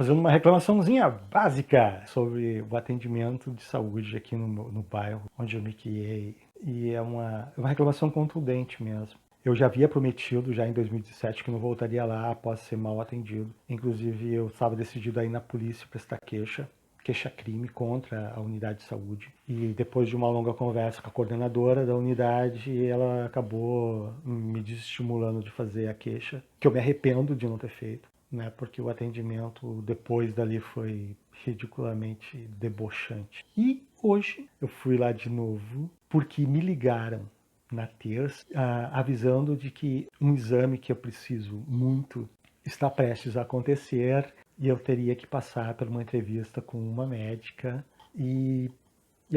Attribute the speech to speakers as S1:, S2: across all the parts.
S1: fazendo uma reclamaçãozinha básica sobre o atendimento de saúde aqui no bairro onde eu me criei. E é uma reclamação contundente mesmo. Eu já havia prometido, já em 2017, que não voltaria lá após ser mal atendido. Inclusive, eu estava decidido a ir na polícia prestar queixa-crime contra a unidade de saúde. E depois de uma longa conversa com a coordenadora da unidade, ela acabou me desestimulando de fazer a queixa, que eu me arrependo de não ter feito, né? Porque o atendimento depois dali foi ridiculamente debochante. E hoje eu fui lá de novo porque me ligaram na terça, avisando de que um exame que eu preciso muito está prestes a acontecer e eu teria que passar por uma entrevista com uma médica e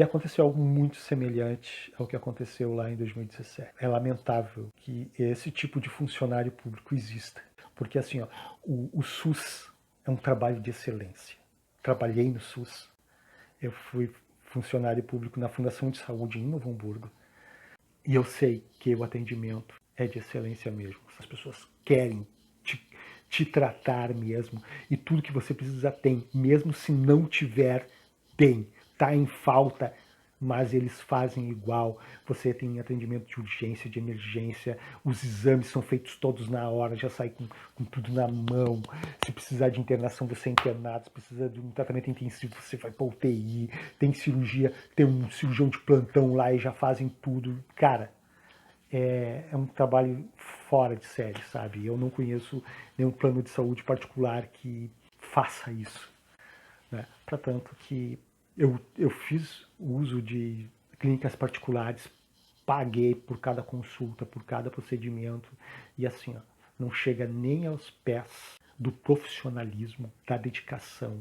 S1: aconteceu algo muito semelhante ao que aconteceu lá em 2017. É lamentável que esse tipo de funcionário público exista, porque assim, ó, o SUS é um trabalho de excelência. Trabalhei no SUS, eu fui funcionário público na Fundação de Saúde em Novo Hamburgo, e eu sei que o atendimento é de excelência mesmo. As pessoas querem te tratar mesmo. E tudo que você precisa tem, mesmo se não tiver, tem. Está em falta, mas eles fazem igual. Você tem atendimento de urgência, de emergência, os exames são feitos todos na hora, já sai com tudo na mão. Se precisar de internação, você é internado. Se precisa de um tratamento intensivo, você vai para UTI. Tem cirurgia, tem um cirurgião de plantão lá e já fazem tudo. Cara, é um trabalho fora de série, sabe? Eu não conheço nenhum plano de saúde particular que faça isso, né? Para tanto que eu fiz uso de clínicas particulares, paguei por cada consulta, por cada procedimento, e assim, ó, não chega nem aos pés do profissionalismo, da dedicação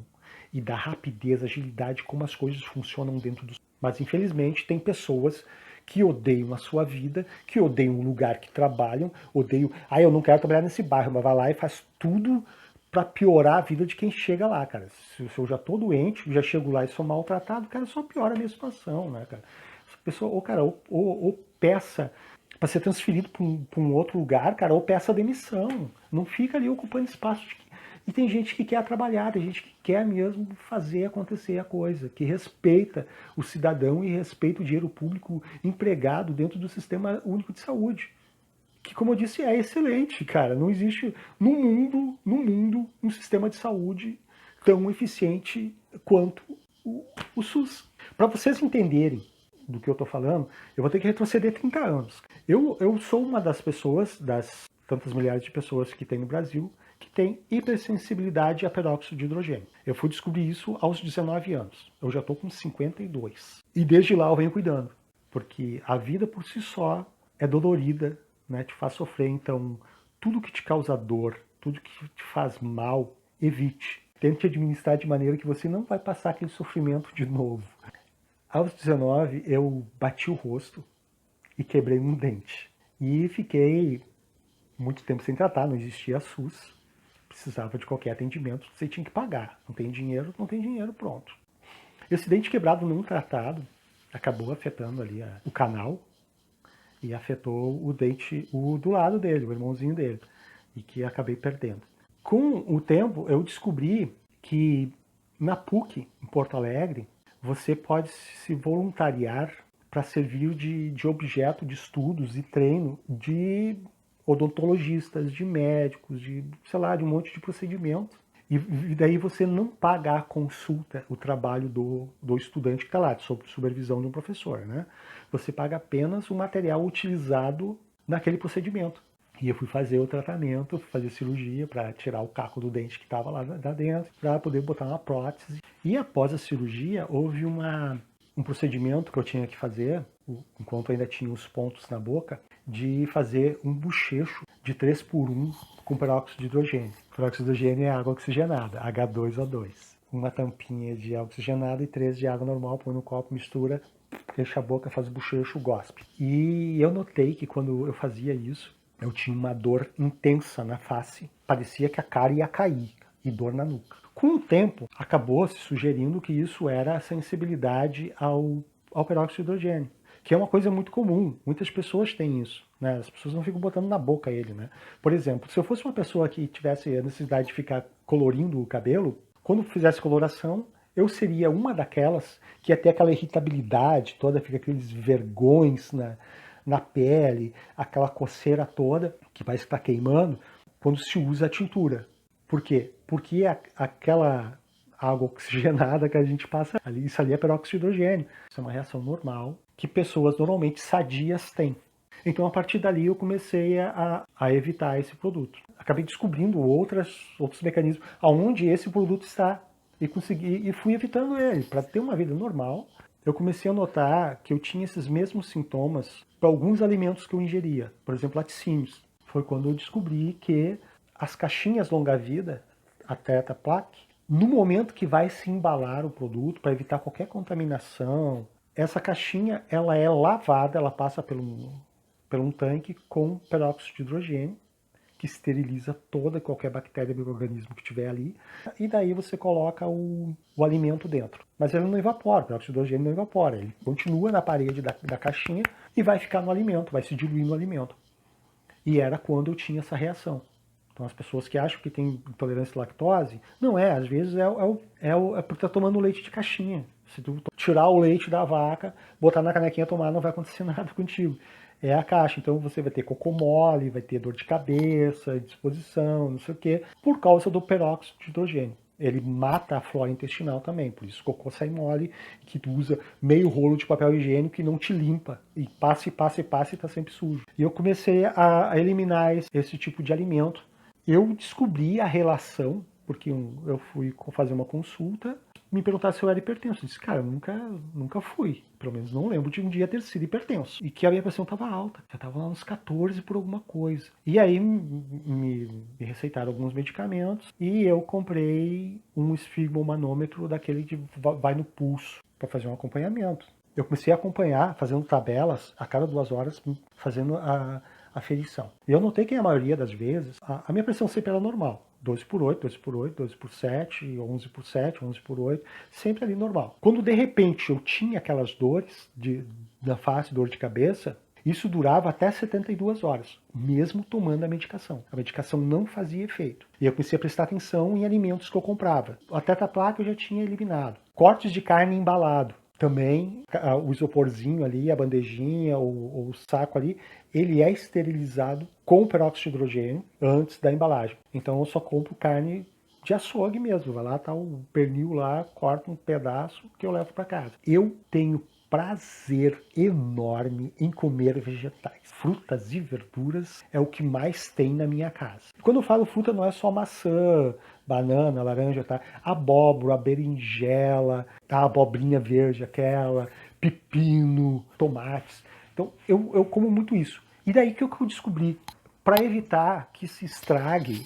S1: e da rapidez, agilidade, como as coisas funcionam dentro do... Mas, infelizmente, tem pessoas que odeiam a sua vida, que odeiam o lugar que trabalham, odeiam... eu não quero trabalhar nesse bairro, mas vai lá e faz tudo para piorar a vida de quem chega lá, cara. Se eu já tô doente, já chego lá e sou maltratado, cara, só piora a minha situação, né, cara? Essa pessoa, ou peça para ser transferido para um outro lugar, cara, ou peça demissão. Não fica ali ocupando espaço. E tem gente que quer trabalhar, tem gente que quer mesmo fazer acontecer a coisa, que respeita o cidadão e respeita o dinheiro público empregado dentro do Sistema Único de Saúde. Que, como eu disse, é excelente, cara. Não existe no mundo um sistema de saúde tão eficiente quanto o SUS. Para vocês entenderem do que eu estou falando, eu vou ter que retroceder 30 anos. Eu sou uma das pessoas, das tantas milhares de pessoas que tem no Brasil, que tem hipersensibilidade a peróxido de hidrogênio. Eu fui descobrir isso aos 19 anos. Eu já estou com 52. E desde lá eu venho cuidando. Porque a vida por si só é dolorida, né? Te faz sofrer. Então, tudo que te causa dor, tudo que te faz mal, evite. Tente administrar de maneira que você não vai passar aquele sofrimento de novo. Aos 19, eu bati o rosto e quebrei um dente. E fiquei muito tempo sem tratar, não existia SUS. Precisava de qualquer atendimento, você tinha que pagar. Não tem dinheiro, pronto. Esse dente quebrado não tratado acabou afetando ali o canal e afetou o dente do lado dele, o irmãozinho dele, e que acabei perdendo. Com o tempo, eu descobri que na PUC, em Porto Alegre, você pode se voluntariar para servir de objeto de estudos e treino de odontologistas, de médicos, de, sei lá, de um monte de procedimento. E daí você não paga a consulta, o trabalho do estudante que está lá, sob supervisão de um professor, né? Você paga apenas o material utilizado naquele procedimento. E eu fui fazer o tratamento, fui fazer cirurgia para tirar o caco do dente que estava lá dentro, para poder botar uma prótese. E após a cirurgia, houve um procedimento que eu tinha que fazer, enquanto ainda tinha os pontos na boca, de fazer um bochecho de 3 por 1 com peróxido de hidrogênio. Peróxido de hidrogênio é água oxigenada, H2O2. Uma tampinha de água oxigenada e 3 de água normal, põe no copo, mistura, fecha a boca, faz o bochecho, gospe. E eu notei que quando eu fazia isso, eu tinha uma dor intensa na face, parecia que a cara ia cair, e dor na nuca. Com o tempo, acabou se sugerindo que isso era a sensibilidade ao peróxido de hidrogênio, que é uma coisa muito comum. Muitas pessoas têm isso, né? As pessoas não ficam botando na boca ele, né? Por exemplo, se eu fosse uma pessoa que tivesse a necessidade de ficar colorindo o cabelo, Quando fizesse coloração, eu seria uma daquelas que ia ter aquela irritabilidade toda, fica aqueles vergões na pele, aquela coceira toda, que parece que está queimando, quando se usa a tintura. Por quê? Porque aquela água oxigenada que a gente passa ali, isso ali é peróxido de hidrogênio. Isso é uma reação normal que pessoas normalmente sadias têm. Então, a partir dali, eu comecei a evitar esse produto. Acabei descobrindo outros mecanismos aonde esse produto está e fui evitando ele para ter uma vida normal. Eu comecei a notar que eu tinha esses mesmos sintomas para alguns alimentos que eu ingeria, por exemplo, laticínios. Foi quando eu descobri que as caixinhas longa-vida, a Tetra Pak, no momento que vai se embalar o produto para evitar qualquer contaminação, essa caixinha ela é lavada, ela passa por um tanque com peróxido de hidrogênio, que esteriliza toda qualquer bactéria e micro-organismo que tiver ali, e daí você coloca o alimento dentro. Mas ele não evapora, o peróxido de hidrogênio não evapora, ele continua na parede da caixinha e vai ficar no alimento, vai se diluir no alimento. E era quando eu tinha essa reação. Então as pessoas que acham que tem intolerância à lactose, não é, às vezes é porque está tomando leite de caixinha. Se tu tirar o leite da vaca, botar na canequinha tomar, não vai acontecer nada contigo. É a caixa, então você vai ter cocô mole, vai ter dor de cabeça, indisposição, não sei o quê, por causa do peróxido de hidrogênio. Ele mata a flora intestinal também, por isso o cocô sai mole, que tu usa meio rolo de papel higiênico que não te limpa, e passa e tá sempre sujo. E eu comecei a eliminar esse tipo de alimento. Eu descobri a relação, porque eu fui fazer uma consulta, me perguntaram se eu era hipertenso. Eu disse, cara, eu nunca fui. Pelo menos não lembro de um dia ter sido hipertenso. E que a minha pressão estava alta. Já estava lá uns 14 por alguma coisa. E aí me receitaram alguns medicamentos e eu comprei um esfigmomanômetro daquele que vai no pulso para fazer um acompanhamento. Eu comecei a acompanhar, fazendo tabelas, a cada 2 horas, fazendo a aferição. E eu notei que a maioria das vezes, a minha pressão sempre era normal. 12 por 8, 12 por 8, 12 por 7, 11 por 7, 11 por 8, sempre ali normal. Quando de repente eu tinha aquelas dores da face, dor de cabeça, isso durava até 72 horas, mesmo tomando a medicação. A medicação não fazia efeito. E eu comecei a prestar atenção em alimentos que eu comprava. A Tetra Pak eu já tinha eliminado. Cortes de carne embalado. Também o isoporzinho ali, a bandejinha, o saco ali, ele é esterilizado com peróxido de hidrogênio antes da embalagem. Então eu só compro carne de açougue mesmo. Vai lá, tá o pernil lá, corta um pedaço que eu levo para casa. Eu tenho prazer enorme em comer vegetais. Frutas e verduras é o que mais tem na minha casa. Quando eu falo fruta, não é só maçã, banana, laranja, tá? Abóbora, berinjela, tá? Abobrinha verde, aquela, pepino, tomates. Então, eu como muito isso. E daí que eu descobri, para evitar que se estrague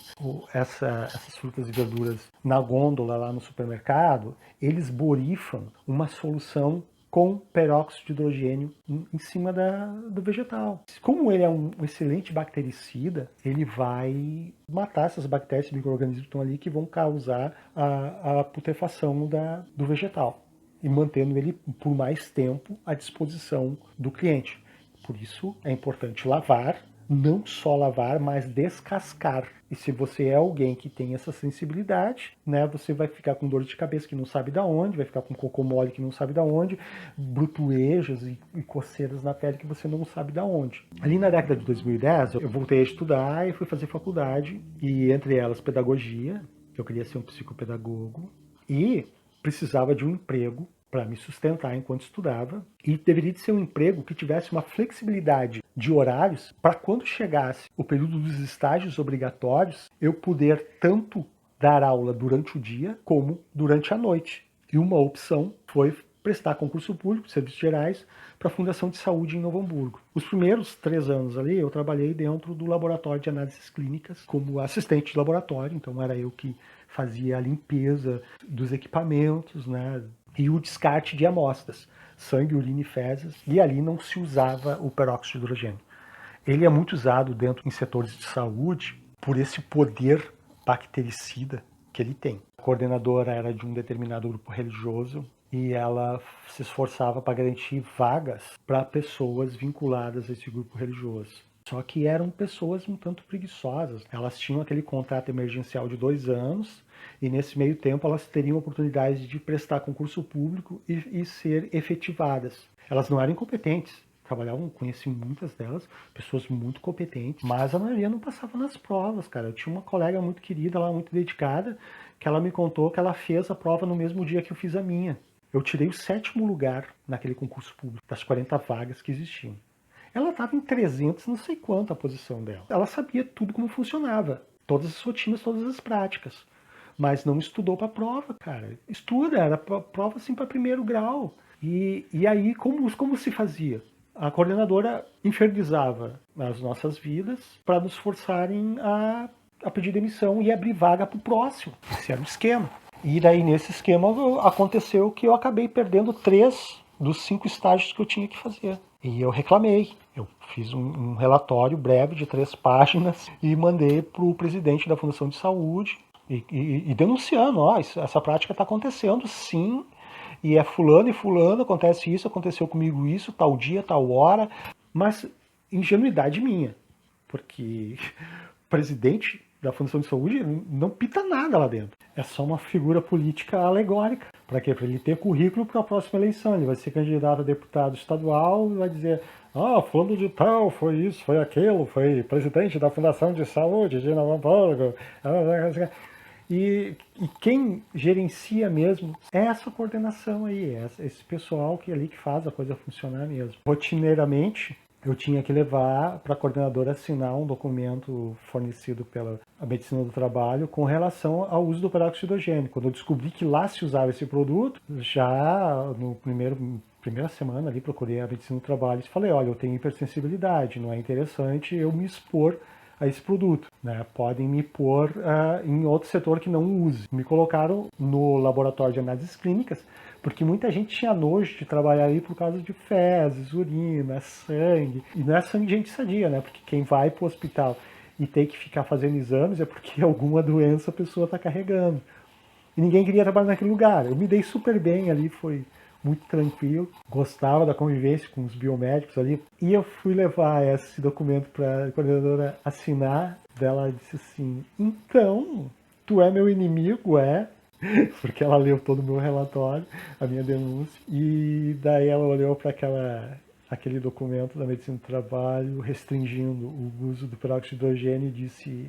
S1: essas frutas e verduras na gôndola lá no supermercado, eles borrifam uma solução com peróxido de hidrogênio em cima do vegetal. Como ele é um excelente bactericida, ele vai matar essas bactérias e micro-organismos que estão ali que vão causar a putrefação do vegetal e mantendo ele por mais tempo à disposição do cliente. Por isso é importante lavar, não só lavar, mas descascar. E se você é alguém que tem essa sensibilidade, né, você vai ficar com dor de cabeça que não sabe da onde, vai ficar com cocô mole que não sabe da onde, brutuejas e coceiras na pele que você não sabe da onde. Ali na década de 2010, eu voltei a estudar e fui fazer faculdade, e entre elas pedagogia, eu queria ser um psicopedagogo, e precisava de um emprego para me sustentar enquanto estudava, e deveria de ser um emprego que tivesse uma flexibilidade de horários para quando chegasse o período dos estágios obrigatórios, eu poder tanto dar aula durante o dia como durante a noite. E uma opção foi prestar concurso público, serviços gerais, para a Fundação de Saúde em Novo Hamburgo. Os primeiros 3 anos ali, eu trabalhei dentro do laboratório de análises clínicas como assistente de laboratório, então era eu que fazia a limpeza dos equipamentos, né, e o descarte de amostras, sangue, urina e fezes, e ali não se usava o peróxido de hidrogênio. Ele é muito usado dentro em setores de saúde por esse poder bactericida que ele tem. A coordenadora era de um determinado grupo religioso e ela se esforçava para garantir vagas para pessoas vinculadas a esse grupo religioso. Só que eram pessoas um tanto preguiçosas. Elas tinham aquele contrato emergencial de 2 anos e nesse meio tempo elas teriam a oportunidade de prestar concurso público e ser efetivadas. Elas não eram incompetentes. Trabalhavam, conheci muitas delas, pessoas muito competentes, mas a maioria não passava nas provas, cara. Eu tinha uma colega muito querida lá, muito dedicada, que ela me contou que ela fez a prova no mesmo dia que eu fiz a minha. Eu tirei o 7º lugar naquele concurso público, das 40 vagas que existiam. Ela estava em 300, não sei quanto a posição dela. Ela sabia tudo como funcionava, todas as rotinas, todas as práticas, mas não estudou para a prova, cara. Estuda, era prova assim para primeiro grau. E aí, como se fazia? A coordenadora infernizava as nossas vidas para nos forçarem a pedir demissão e abrir vaga para o próximo. Esse era o esquema. E daí, nesse esquema, aconteceu que eu acabei perdendo 3 dos 5 estágios que eu tinha que fazer. E eu reclamei. Eu fiz um relatório breve de 3 páginas e mandei para o presidente da Fundação de Saúde e denunciando, ó, essa prática está acontecendo, sim, e é fulano e fulano, acontece isso, aconteceu comigo isso, tal dia, tal hora, mas ingenuidade minha, porque o presidente da Fundação de Saúde não pita nada lá dentro. É só uma figura política alegórica. Para quê? Para ele ter currículo para a próxima eleição. Ele vai ser candidato a deputado estadual e vai dizer: ah, fulano de tal, foi isso, foi aquilo, foi presidente da Fundação de Saúde de Novo Hamburgo. E quem gerencia mesmo é essa coordenação aí, esse pessoal que ali que faz a coisa funcionar mesmo. Rotineiramente, eu tinha que levar para a coordenadora assinar um documento fornecido pela Medicina do Trabalho com relação ao uso do peróxido de hidrogênio. Quando eu descobri que lá se usava esse produto, já no primeira semana ali procurei a Medicina do Trabalho e falei: olha, eu tenho hipersensibilidade, não é interessante eu me expor a esse produto, né? Podem me pôr em outro setor que não use. Me colocaram no laboratório de análises clínicas, porque muita gente tinha nojo de trabalhar ali por causa de fezes, urina, sangue. E não é sangue de gente sadia, né? Porque quem vai para o hospital e tem que ficar fazendo exames é porque alguma doença a pessoa está carregando. E ninguém queria trabalhar naquele lugar. Eu me dei super bem ali, foi muito tranquilo, gostava da convivência com os biomédicos ali. E eu fui levar esse documento para a coordenadora assinar. Ela disse assim: então, tu é meu inimigo, é? Porque ela leu todo o meu relatório, a minha denúncia. E daí ela olhou para aquele documento da Medicina do Trabalho restringindo o uso do peróxido de hidrogênio e disse: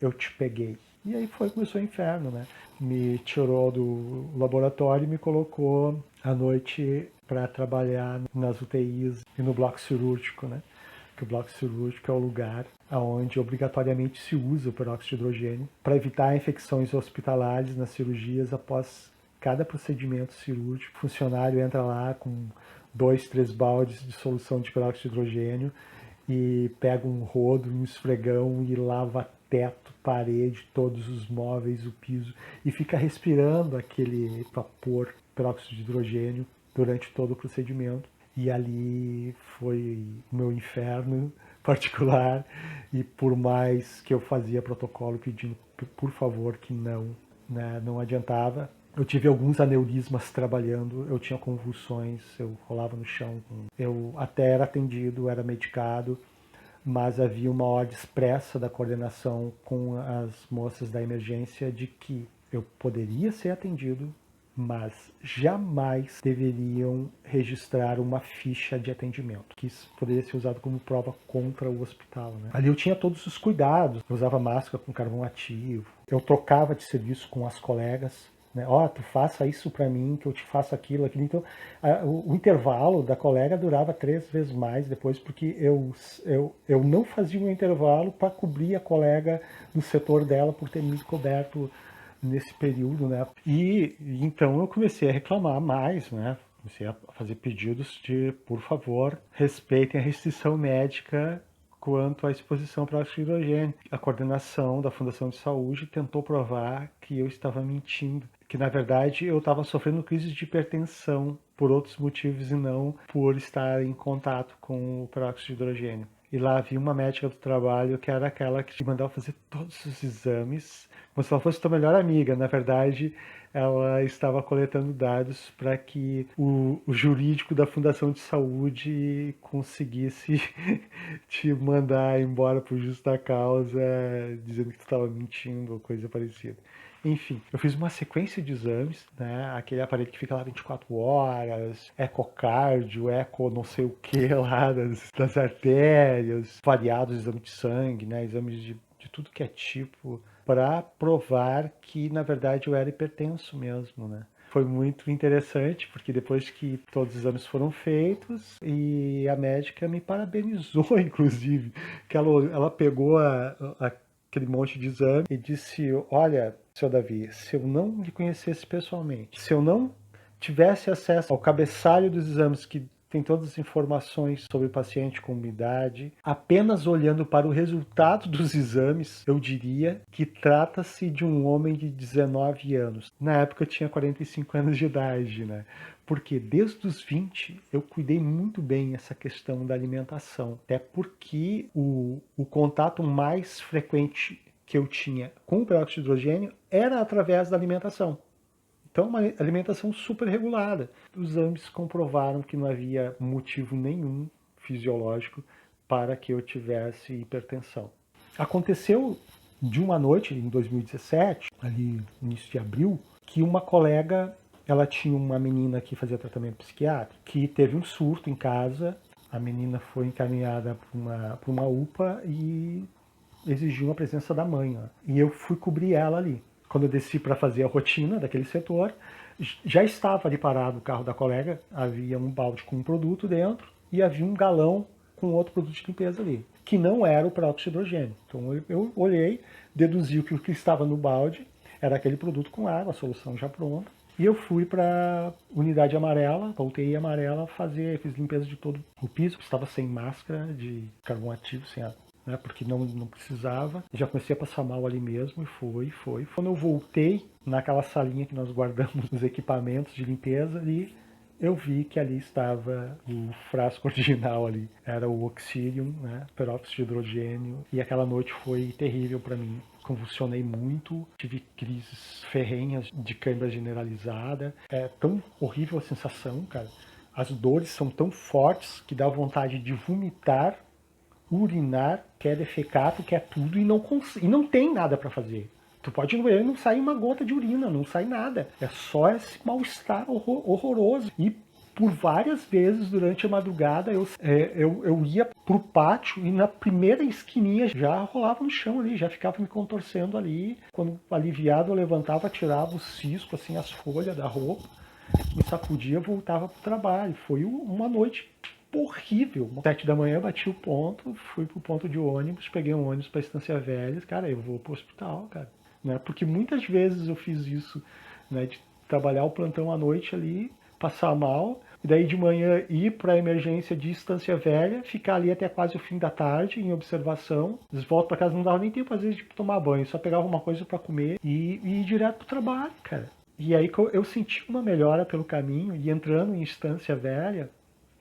S1: eu te peguei. E aí começou o inferno, né? Me tirou do laboratório e me colocou à noite para trabalhar nas UTIs e no bloco cirúrgico, né? Que o bloco cirúrgico é o lugar onde obrigatoriamente se usa o peróxido de hidrogênio para evitar infecções hospitalares nas cirurgias após cada procedimento cirúrgico. O funcionário entra lá com 2, 3 baldes de solução de peróxido de hidrogênio e pega um rodo, um esfregão e lava teto, parede, todos os móveis, o piso, e fica respirando aquele vapor, peróxido de hidrogênio, durante todo o procedimento. E ali foi o meu inferno particular, e por mais que eu fazia protocolo pedindo, por favor, que não, né, não adiantava. Eu tive alguns aneurismas trabalhando, eu tinha convulsões, eu rolava no chão, eu até era atendido, era medicado, mas havia uma ordem expressa da coordenação com as moças da emergência de que eu poderia ser atendido, mas jamais deveriam registrar uma ficha de atendimento, que isso poderia ser usado como prova contra o hospital, né? Ali eu tinha todos os cuidados, eu usava máscara com carvão ativo, eu trocava de serviço com as colegas, né? Ó, tu faça isso para mim, que eu te faço aquilo. Então, o intervalo da colega durava 3 vezes mais depois, porque eu não fazia um intervalo para cobrir a colega no setor dela por ter me coberto nesse período, né? E então eu comecei a reclamar mais, né? Comecei a fazer pedidos de, por favor, respeitem a restrição médica quanto à exposição para óxido de hidrogênio. A coordenação da Fundação de Saúde tentou provar que eu estava mentindo, que na verdade eu estava sofrendo crises de hipertensão por outros motivos e não por estar em contato com o peróxido de hidrogênio. e lá havia uma médica do trabalho que era aquela que te mandava fazer todos os exames, como se ela fosse tua melhor amiga. Na verdade, ela estava coletando dados para que o jurídico da Fundação de Saúde conseguisse te mandar embora por justa causa, dizendo que tu estava mentindo ou coisa parecida. Enfim, eu fiz uma sequência de exames, né? Aquele aparelho que fica lá 24 horas, ecocardio, eco não sei o que lá das artérias, variados exames de sangue, né? Exames de tudo que é tipo, para provar que, na verdade, eu era hipertenso mesmo, né? Foi muito interessante, porque depois que todos os exames foram feitos, e a médica me parabenizou, inclusive, que ela pegou aquele monte de exame e disse: olha, seu Davi, se eu não lhe conhecesse pessoalmente, se eu não tivesse acesso ao cabeçalho dos exames que tem todas as informações sobre o paciente com idade, apenas olhando para o resultado dos exames, eu diria que trata-se de um homem de 19 anos. Na época eu tinha 45 anos de idade, né? Porque desde os 20 eu cuidei muito bem essa questão da alimentação. Até porque o contato mais frequente que eu tinha com o peróxido de hidrogênio era através da alimentação. Então, uma alimentação super regulada. Os exames comprovaram que não havia motivo nenhum fisiológico para que eu tivesse hipertensão. Aconteceu de uma noite, em 2017, ali no início de abril, que uma colega, ela tinha uma menina que fazia tratamento psiquiátrico, que teve um surto em casa. A menina foi encaminhada para uma UPA e exigiu a presença da mãe. Ó. E eu fui cobrir ela ali. Quando eu desci para fazer a rotina daquele setor, já estava ali parado o carro da colega, havia um balde com um produto dentro e havia um galão com outro produto de limpeza ali, que não era o peróxido de hidrogênio. Então eu olhei, deduzi que o que estava no balde era aquele produto com água, a solução já pronta, e eu fui para unidade amarela, para UTI amarela, fiz limpeza de todo o piso, estava sem máscara de carvão ativo, sem água. Né, porque não precisava, já comecei a passar mal ali mesmo e foi. Quando eu voltei naquela salinha que nós guardamos os equipamentos de limpeza ali, eu vi que ali estava o frasco original ali, era o Oxidium, né, peróxido de hidrogênio, e aquela noite foi terrível para mim. Convulsionei muito, tive crises ferrenhas de cãibra generalizada, é tão horrível a sensação, cara. As dores são tão fortes que dá vontade de vomitar, urinar, quer defecar, tu quer tudo e não tem nada para fazer. Tu pode ir no banheiro e não sai uma gota de urina, não sai nada. É só esse mal-estar horroroso. E por várias vezes durante a madrugada eu ia pro pátio e na primeira esquininha já rolava no chão ali, já ficava me contorcendo ali. Quando aliviado eu levantava, tirava o cisco, assim, as folhas da roupa, me sacudia e voltava pro trabalho. Foi uma noite horrível. 7 da manhã bati o ponto, fui pro ponto de ônibus, peguei um ônibus pra Estância Velha, cara, eu vou pro hospital, cara. Né? Porque muitas vezes eu fiz isso, né, de trabalhar o plantão à noite ali, passar mal, e daí de manhã ir para a emergência de Estância Velha, ficar ali até quase o fim da tarde em observação, volto para casa, não dava nem tempo às vezes de tomar banho, só pegava uma coisa para comer e ir direto pro trabalho, cara. E aí eu senti uma melhora pelo caminho, e entrando em Estância Velha,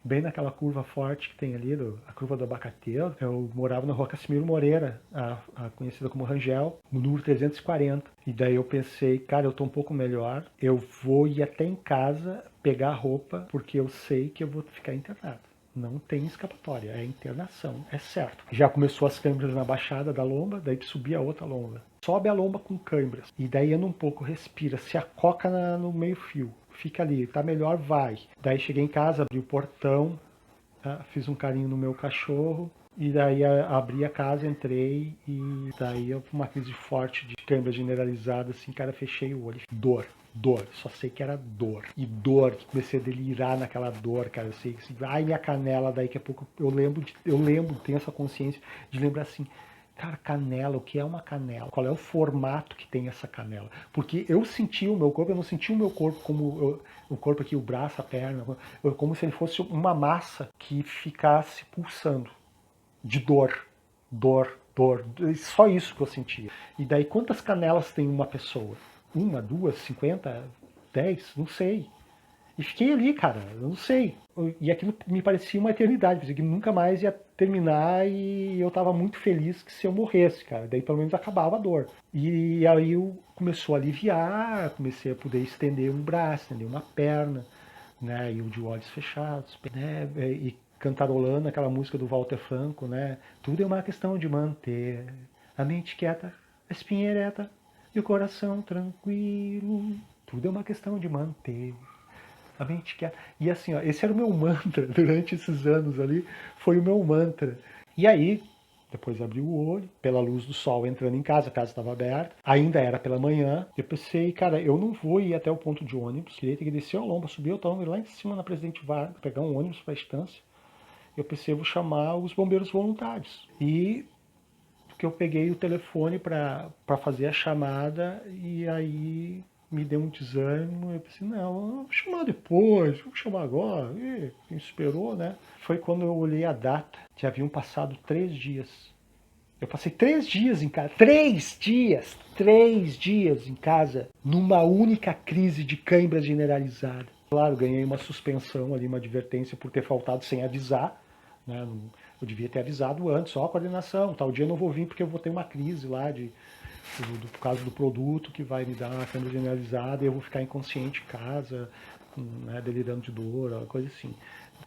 S1: bem naquela curva forte que tem ali, a curva do Abacateiro, eu morava na rua Casimiro Moreira, a conhecida como Rangel, no número 340. E daí eu pensei, cara, eu tô um pouco melhor, eu vou ir até em casa pegar a roupa, porque eu sei que eu vou ficar internado. Não tem escapatória, é internação, é certo. Já começou as câimbras na baixada da lomba, daí que subia a outra lomba. Sobe a lomba com câimbras, e daí anda um pouco, respira, se acoca no meio fio. Fica ali, tá melhor, vai. Daí cheguei em casa, abri o portão, tá? Fiz um carinho no meu cachorro, e daí abri a casa, entrei, e daí eu uma crise forte de câimbra generalizada, assim, cara, fechei o olho. Dor, só sei que era dor. E dor, comecei a delirar naquela dor, cara. Eu sei que assim, ai, minha canela, daí que a pouco eu lembro, tenho essa consciência de lembrar assim, cara, canela, o que é uma canela? Qual é o formato que tem essa canela? Porque eu senti o meu corpo, eu não senti o meu corpo como o corpo aqui, o braço, a perna, como se ele fosse uma massa que ficasse pulsando de dor. Só isso que eu sentia. E daí quantas canelas tem uma pessoa? Uma, duas, 50, 10? Não sei. E fiquei ali, cara, eu não sei. E aquilo me parecia uma eternidade, parecia que nunca mais ia terminar e eu tava muito feliz que se eu morresse, cara. Daí pelo menos acabava a dor. E aí eu começou a aliviar, comecei a poder estender um braço, estender uma perna, né? E eu de olhos fechados, né? E cantarolando aquela música do Walter Franco, né? Tudo é uma questão de manter a mente quieta, a espinha ereta e o coração tranquilo. Tudo é uma questão de manter a mente quieta. E assim, ó, esse era o meu mantra durante esses anos ali, foi o meu mantra. E aí, depois abri o olho, pela luz do sol entrando em casa, a casa estava aberta, ainda era pela manhã. Eu pensei, cara, eu não vou ir até o ponto de ônibus, queria ter que descer ao lomba, subir o tão lá em cima na Presidente Vargas, pegar um ônibus para a estância. Eu pensei, eu vou chamar os bombeiros voluntários. E que eu peguei o telefone para fazer a chamada e aí me deu um desânimo. Eu pensei, não, eu vou chamar depois, vou chamar agora. E quem esperou, né? Foi quando eu olhei a data, já haviam passado 3 dias. Eu passei 3 dias em casa, 3 dias em casa, numa única crise de cãibra generalizada. Claro, ganhei uma suspensão ali, uma advertência por ter faltado sem avisar, né? Eu devia ter avisado antes, só a coordenação, tal dia eu não vou vir porque eu vou ter uma crise lá por causa do produto que vai me dar uma cãibra generalizada e eu vou ficar inconsciente em casa, né, delirando de dor, coisa assim.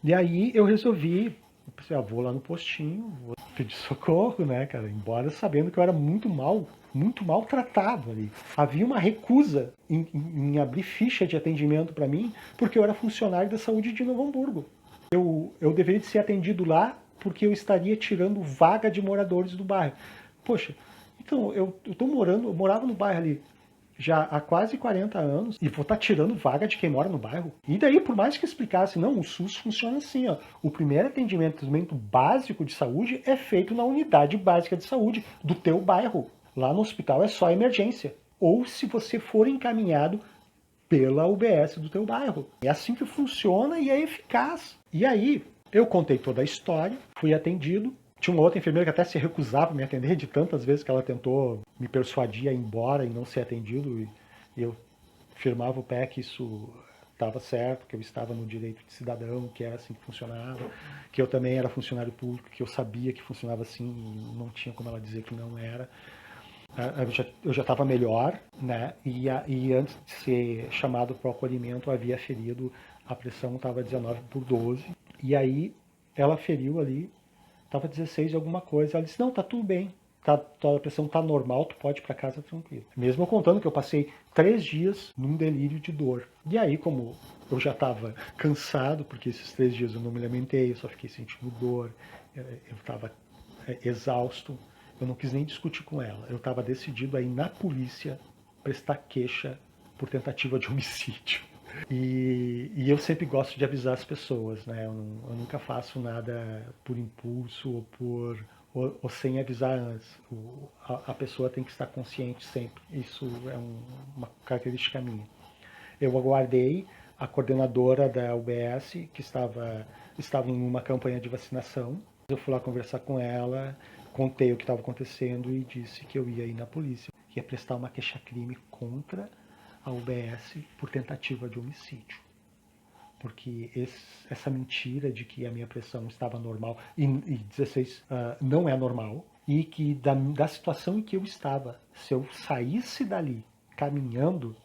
S1: E aí eu resolvi, eu pensei, vou lá no postinho, vou pedir socorro, né, cara, embora sabendo que eu era muito mal tratado ali. Havia uma recusa em abrir ficha de atendimento para mim, porque eu era funcionário da saúde de Novo Hamburgo. Eu deveria ser atendido lá porque eu estaria tirando vaga de moradores do bairro. Poxa, então eu morava no bairro ali já há quase 40 anos e vou estar tirando vaga de quem mora no bairro. E daí, por mais que explicasse, não, o SUS funciona assim, ó. O primeiro atendimento básico de saúde é feito na unidade básica de saúde do teu bairro. Lá no hospital é só emergência. Ou se você for encaminhado pela UBS do teu bairro. É assim que funciona e é eficaz. E aí, eu contei toda a história, fui atendido. Tinha uma outra enfermeira que até se recusava a me atender de tantas vezes que ela tentou me persuadir a ir embora e não ser atendido. E eu firmava o pé que isso estava certo, que eu estava no direito de cidadão, que era assim que funcionava, que eu também era funcionário público, que eu sabia que funcionava assim, não tinha como ela dizer que não era. Eu já estava melhor, né? E antes de ser chamado para o acolhimento, havia ferido, a pressão estava 19/12. E aí ela feriu ali, estava 16 de alguma coisa. Ela disse, não, tá tudo bem, a pressão tá normal, tu pode ir para casa tranquilo. Mesmo contando que eu passei 3 dias num delírio de dor. E aí, como eu já estava cansado, porque esses 3 dias eu não me alimentei, eu só fiquei sentindo dor, eu estava exausto, eu não quis nem discutir com ela. Eu estava decidido a ir na polícia prestar queixa por tentativa de homicídio. E eu sempre gosto de avisar as pessoas, né? Eu nunca faço nada por impulso ou sem avisar antes. A pessoa tem que estar consciente sempre. Isso é uma característica minha. Eu aguardei a coordenadora da UBS, que estava em uma campanha de vacinação. Eu fui lá conversar com ela, contei o que estava acontecendo e disse que eu ia ir na polícia. Ia prestar uma queixa-crime contra a UBS por tentativa de homicídio. Porque essa mentira de que a minha pressão estava normal, e 16 não é normal, e que da situação em que eu estava, se eu saísse dali caminhando,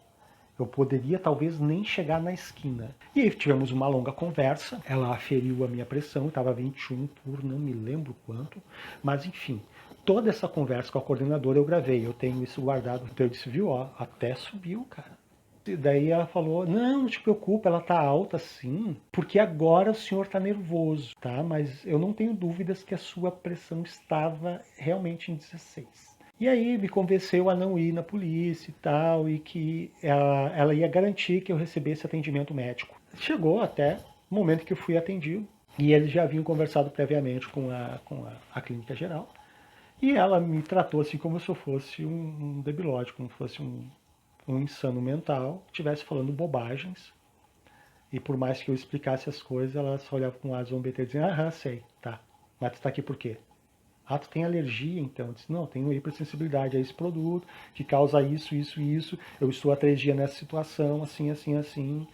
S1: eu poderia talvez nem chegar na esquina. E aí tivemos uma longa conversa, ela aferiu a minha pressão, estava 21 por não me lembro quanto, mas enfim, toda essa conversa com a coordenadora eu gravei, eu tenho isso guardado, então eu disse, viu, ó, até subiu, cara. E daí ela falou, não te preocupa, ela tá alta sim, porque agora o senhor tá nervoso, tá? Mas eu não tenho dúvidas que a sua pressão estava realmente em 16. E aí me convenceu a não ir na polícia e tal, e que ela ia garantir que eu recebesse atendimento médico. Chegou até o momento que eu fui atendido, e eles já haviam conversado previamente com a clínica geral, e ela me tratou assim como se eu fosse um debilóide, como se fosse um insano mental, que estivesse falando bobagens, e por mais que eu explicasse as coisas, ela só olhava com ar zombeteiro e dizia, aham, sei, tá, mas tu tá aqui por quê? Ah, tu tem alergia, então? Eu disse, não, tenho hipersensibilidade a esse produto, que causa isso, isso, isso. Eu estou há 3 dias nessa situação, assim, assim, assim.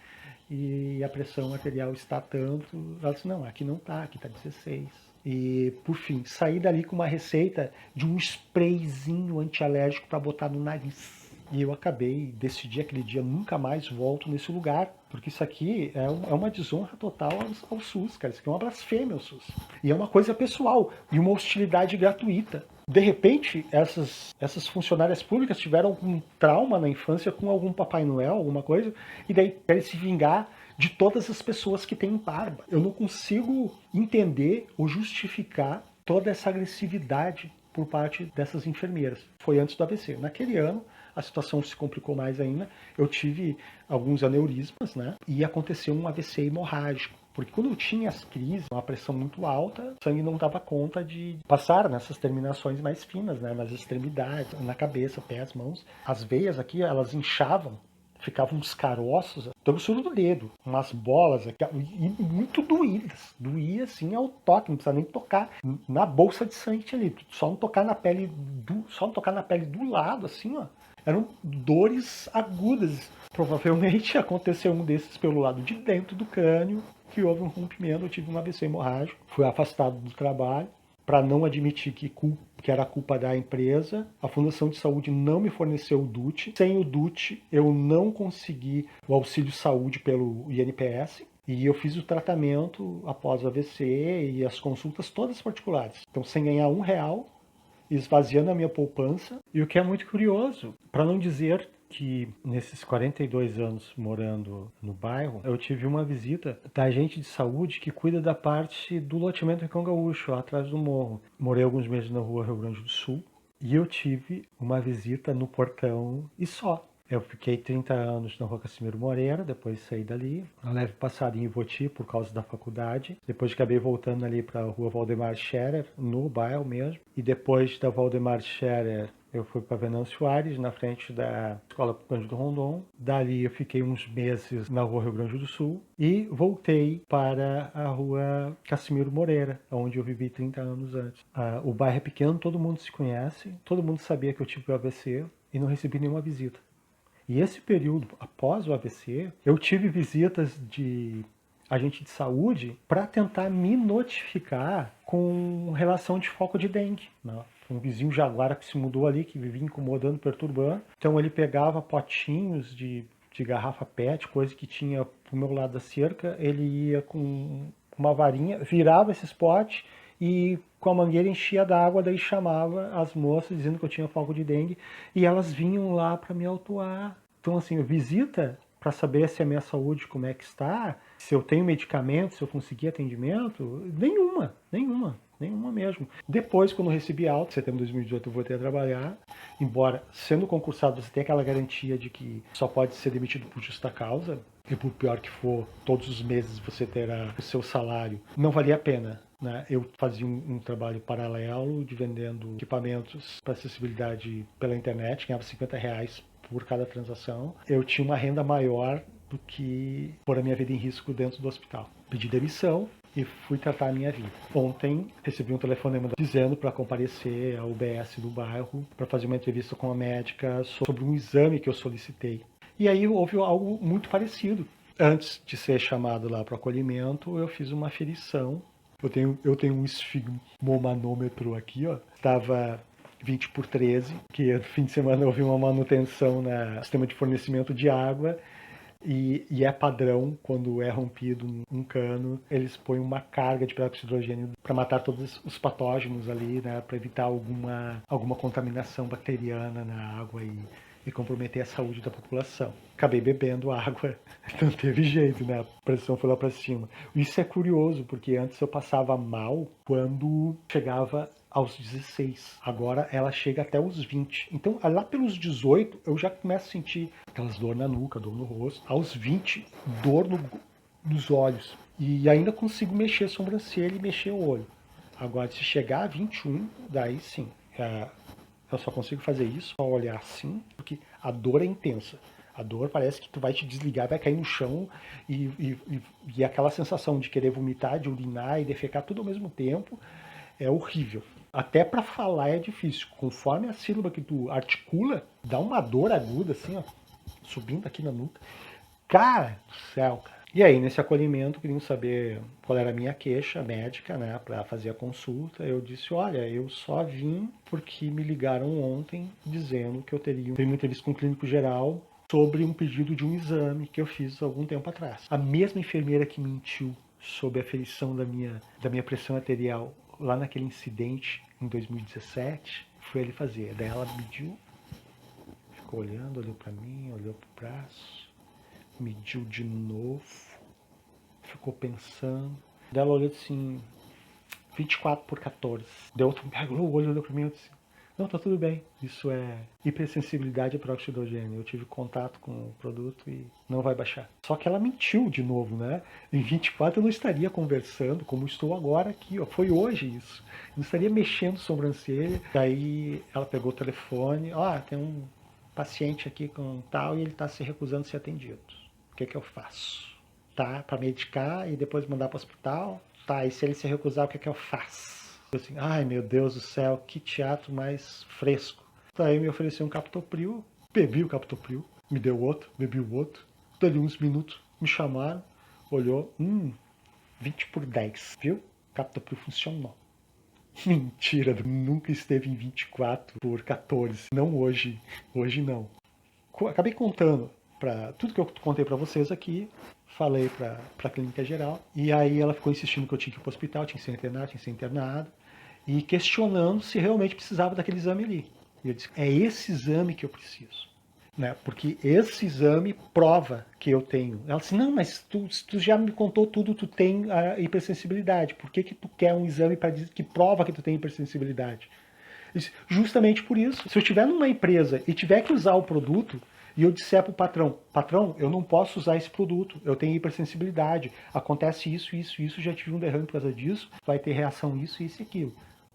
S1: e a pressão arterial está tanto. Ela disse, não, aqui não tá, aqui tá 16. E, por fim, saí dali com uma receita de um sprayzinho antialérgico para botar no nariz. E eu decidi aquele dia, nunca mais volto nesse lugar, porque isso aqui é uma desonra total ao SUS, cara. Isso aqui é uma blasfêmia ao SUS. E é uma coisa pessoal, e uma hostilidade gratuita. De repente, essas funcionárias públicas tiveram algum trauma na infância com algum Papai Noel, alguma coisa, e daí querem se vingar de todas as pessoas que têm barba. Eu não consigo entender ou justificar toda essa agressividade por parte dessas enfermeiras. Foi antes do AVC. Naquele ano, a situação se complicou mais ainda. Eu tive alguns aneurismas, né? E aconteceu um AVC hemorrágico. Porque quando eu tinha as crises, uma pressão muito alta, o sangue não dava conta de passar nessas terminações mais finas, né? Nas extremidades, na cabeça, pés, mãos. As veias aqui, elas inchavam, ficavam uns caroços, até o soro do dedo, umas bolas aqui, e muito doídas. Doía assim ao toque, não precisa nem tocar na bolsa de sangue ali, só não tocar na pele do lado, assim, ó. Eram dores agudas. Provavelmente aconteceu um desses pelo lado de dentro do crânio, que houve um rompimento, eu tive um AVC hemorrágico, fui afastado do trabalho para não admitir que era culpa da empresa. A Fundação de Saúde não me forneceu o DUT. Sem o DUT, eu não consegui o auxílio saúde pelo INPS. E eu fiz o tratamento após o AVC e as consultas todas particulares. Então, sem ganhar R$1, esvaziando a minha poupança. E o que é muito curioso, para não dizer que nesses 42 anos morando no bairro, eu tive uma visita da agente de saúde que cuida da parte do loteamento Rincão Gaúcho, lá atrás do morro. Morei alguns meses na rua Rio Grande do Sul e eu tive uma visita no portão e só. Eu fiquei 30 anos na Rua Casimiro Moreira, depois saí dali. Uma leve passada em Ivoti por causa da faculdade. Depois acabei voltando ali para a Rua Valdemar Scherer, no bairro mesmo. E depois da Valdemar Scherer, eu fui para Venâncio Aires, na frente da Escola Cândido Rondon. Dali eu fiquei uns meses na Rua Rio Grande do Sul. E voltei para a Rua Casimiro Moreira, onde eu vivi 30 anos antes. O bairro é pequeno, todo mundo se conhece. Todo mundo sabia que eu tive o AVC e não recebi nenhuma visita. E esse período, após o AVC, eu tive visitas de agente de saúde para tentar me notificar com relação de foco de dengue. Né? Um vizinho jaguara que se mudou ali, que vivia incomodando, perturbando. Então ele pegava potinhos de garrafa PET, coisa que tinha pro meu lado da cerca, ele ia com uma varinha, virava esses potes e com a mangueira enchia d'água, daí chamava as moças dizendo que eu tinha foco de dengue e elas vinham lá para me autuar. Então assim, visita para saber se a minha saúde como é que está, se eu tenho medicamento, se eu consegui atendimento, nenhuma mesmo. Depois, quando eu recebi alta, em setembro de 2018 eu voltei a trabalhar, embora sendo concursado você tem aquela garantia de que só pode ser demitido por justa causa, e por pior que for, todos os meses você terá o seu salário, não valia a pena. Né? Eu fazia um trabalho paralelo de vendendo equipamentos para acessibilidade pela internet, ganhava R$50 por cada transação. Eu tinha uma renda maior do que pôr a minha vida em risco dentro do hospital. Pedi demissão e fui tratar a minha vida. Ontem recebi um telefonema dizendo para comparecer ao UBS do bairro para fazer uma entrevista com a médica sobre um exame que eu solicitei. E aí houve algo muito parecido. Antes de ser chamado lá para o acolhimento, eu fiz uma aferição. Eu tenho um esfigmomanômetro aqui, ó. Estava 20/13, que no fim de semana houve uma manutenção no sistema de fornecimento de água. E é padrão, quando é rompido um cano, eles põem uma carga de peróxido de hidrogênio para matar todos os patógenos ali, né, para evitar alguma contaminação bacteriana na água e comprometer a saúde da população. Acabei bebendo água, não teve jeito, né? A pressão foi lá para cima. Isso é curioso, porque antes eu passava mal quando chegava aos 16. Agora ela chega até os 20. Então, lá pelos 18, eu já começo a sentir aquelas dor na nuca, dor no rosto. Aos 20, dor nos olhos. E ainda consigo mexer a sobrancelha e mexer o olho. Agora, se chegar a 21, daí sim. Eu só consigo fazer isso, só olhar assim, porque a dor é intensa. A dor parece que tu vai te desligar, vai cair no chão e aquela sensação de querer vomitar, de urinar e defecar tudo ao mesmo tempo é horrível. Até para falar é difícil. Conforme a sílaba que tu articula, dá uma dor aguda assim, ó, subindo aqui na nuca. Cara do céu, cara. E aí, nesse acolhimento, queriam saber qual era a minha queixa médica, né, para fazer a consulta. Eu disse, olha, eu só vim porque me ligaram ontem dizendo que eu teria uma entrevista com o clínico geral sobre um pedido de um exame que eu fiz algum tempo atrás. A mesma enfermeira que mentiu sobre a aferição da minha pressão arterial lá naquele incidente em 2017, foi ele fazer. Daí ela mediu, ficou olhando, olhou para mim, olhou pro braço, mediu de novo, ficou pensando. Daí ela olhou assim, 24/14. Deu outro, pegou o olho, olhou pra mim e disse, não, tá tudo bem. Isso é hipersensibilidade a peroxidogênio. Eu tive contato com o produto e não vai baixar. Só que ela mentiu de novo, né? Em 24 eu não estaria conversando como estou agora aqui, ó. Foi hoje isso. Eu não estaria mexendo sobrancelha. Daí ela pegou o telefone, tem um paciente aqui com tal e ele está se recusando a ser atendido. O que eu faço? Tá? Para medicar e depois mandar para o hospital? Tá, e se ele se recusar, o que eu faço? Eu assim, ai meu Deus do céu, que teatro mais fresco. Daí me ofereceu um captopril, bebi o captopril, me deu outro, bebi o outro. Dali uns minutos, me chamaram, olhou, 20/10, viu? O captopril funcionou. Mentira, nunca esteve em 24/14. Não hoje, hoje não. Acabei contando para tudo que eu contei para vocês aqui, falei para a clínica geral, e aí ela ficou insistindo que eu tinha que ir para o hospital, tinha que ser internado, tinha que ser internado, e questionando se realmente precisava daquele exame ali. E eu disse, é esse exame que eu preciso. Né? Porque esse exame prova que eu tenho. Ela disse, não, mas tu já me contou tudo, tu tem a hipersensibilidade. Por que tu quer um exame que prova que tu tem hipersensibilidade? Disse, justamente por isso. Se eu estiver numa empresa e tiver que usar o produto, e eu disser para o patrão, eu não posso usar esse produto, eu tenho hipersensibilidade, acontece isso, já tive um derrame por causa disso, vai ter reação isso e aquilo.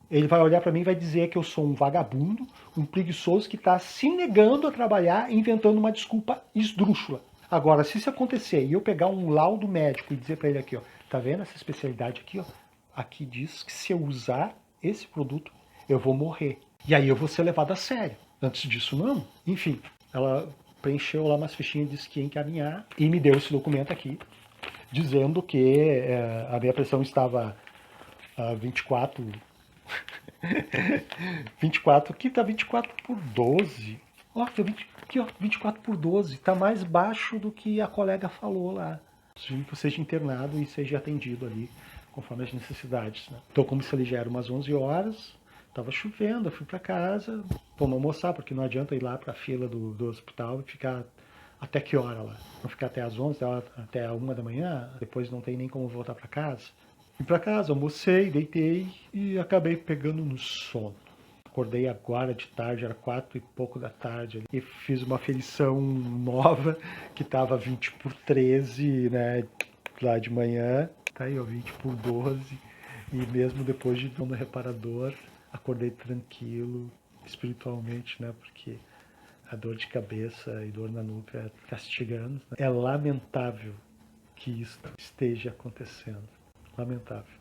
S1: Ele vai olhar para mim e vai dizer que eu sou um vagabundo, um preguiçoso que está se negando a trabalhar, inventando uma desculpa esdrúxula. Agora, se isso acontecer e eu pegar um laudo médico e dizer para ele aqui, ó, tá vendo essa especialidade aqui, ó? Aqui diz que se eu usar esse produto, eu vou morrer. E aí eu vou ser levado a sério. Antes disso, não. Enfim, ela preencheu lá umas fichinhas, disse que ia encaminhar e me deu esse documento aqui, dizendo que a minha pressão estava 24 24, aqui tá 24/12. Ó, aqui, ó, 24/12. Tá mais baixo do que a colega falou lá. Sugiro que eu seja internado e seja atendido ali, conforme as necessidades. Né? Então, como se ali já era umas 11 horas, tava chovendo, eu fui para casa, vamos almoçar, porque não adianta ir lá para a fila do hospital e ficar até que hora lá? Não ficar até às 11, até a 1 da manhã, depois não tem nem como voltar para casa. Fui para casa, almocei, deitei e acabei pegando no sono. Acordei agora de tarde, era 4 e pouco da tarde, e fiz uma aferição nova que estava 20/13, né, lá de manhã. Tá aí, ó, 20/12. E mesmo depois de ir no reparador, acordei tranquilo, espiritualmente, né, porque a dor de cabeça e dor na nuca castigando. É lamentável que isso esteja acontecendo. Lamentável.